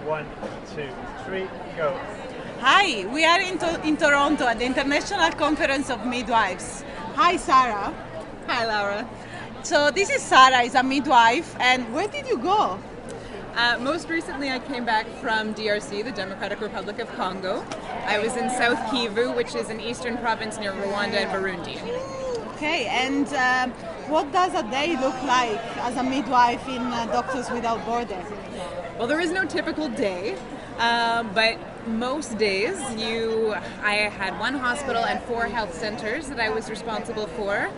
1, 2, 3, go. Hi, we are in Toronto at the International Conference of Midwives. Hi, Sarah. Hi, Laura. So this is Sarah, is a midwife, and where did you go? Most recently, I came back from DRC, the Democratic Republic of Congo. I was in South Kivu, which is an eastern province near Rwanda and Burundi. Okay, and what does a day look like as a midwife in Doctors Without Borders? Well, there is no typical day, but most days I had one hospital and 4 health centers that I was responsible for.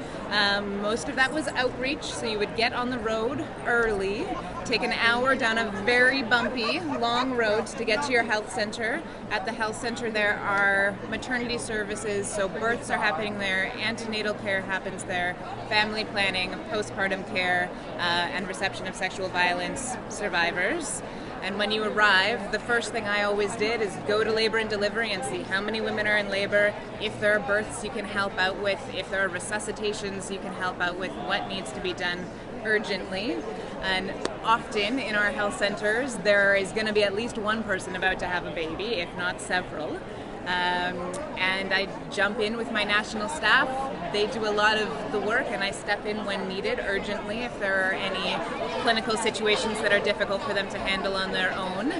Most of that was outreach, so you would get on the road early, take an hour down a very bumpy, long road to get to your health center. At the health center there are maternity services, so births are happening there, antenatal care happens there, family planning, postpartum care, and reception of sexual violence survivors. And when you arrive, the first thing I always did is go to labor and delivery and see how many women are in labor, if there are births you can help out with, if there are resuscitations you can help out with, what needs to be done urgently. And often in our health centers, there is going to be at least one person about to have a baby, if not several. And I jump in with my national staff. They do a lot of the work and I step in when needed urgently if there are any clinical situations that are difficult for them to handle on their own.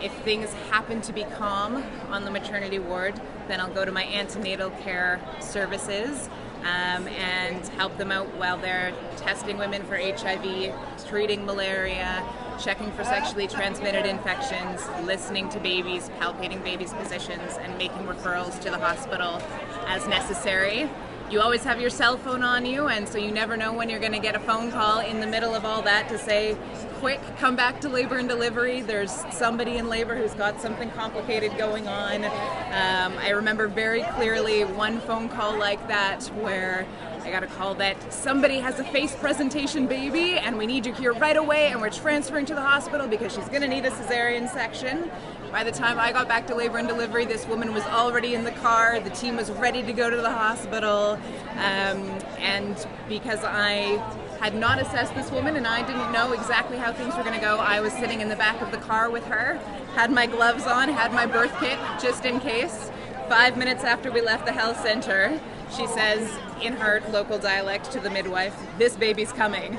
If things happen to be calm on the maternity ward, then I'll go to my antenatal care services and help them out while they're testing women for HIV, treating malaria, checking for sexually transmitted infections, listening to babies, palpating babies' positions, and making referrals to the hospital as necessary. You always have your cell phone on you, and so you never know when you're going to get a phone call in the middle of all that to say, quick, come back to labor and delivery. There's somebody in labor who's got something complicated going on. I remember very clearly one phone call like that where I got a call that somebody has a face presentation baby and we need you here right away and we're transferring to the hospital because she's going to need a cesarean section. By the time I got back to labor and delivery, this woman was already in the car. The team was ready to go to the hospital. And because I had not assessed this woman and I didn't know exactly how things were going to go, I was sitting in the back of the car with her, had my gloves on, had my birth kit just in case. 5 minutes after we left the health center, she says in her local dialect to the midwife, "This baby's coming."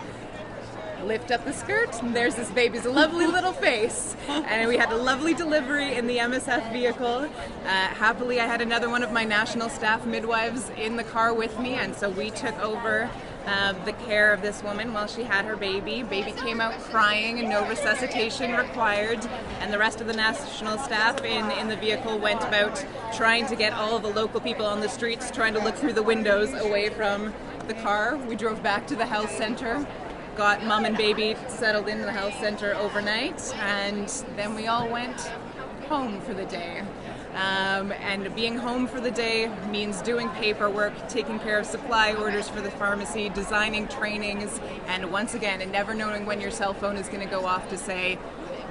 Lift up the skirt, and there's this baby's lovely little face. And we had a lovely delivery in the MSF vehicle. Happily, I had another one of my national staff midwives in the car with me, and so we took over the care of this woman while she had her baby. Baby came out crying and no resuscitation required, and the rest of the national staff in the vehicle went about trying to get all of the local people on the streets trying to look through the windows away from the car. We drove back to the health center, got mom and baby settled in the health center overnight, and then we all went home for the day. And being home for the day means doing paperwork, taking care of supply orders for the pharmacy, designing trainings, and once again, and never knowing when your cell phone is going to go off to say,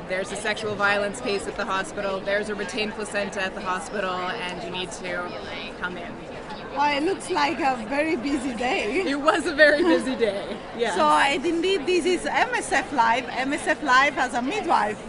there's a sexual violence case at the hospital, there's a retained placenta at the hospital, and you need to come in. Well, it looks like a very busy day. It was a very busy day, yeah. So indeed, this is MSF Live as a midwife.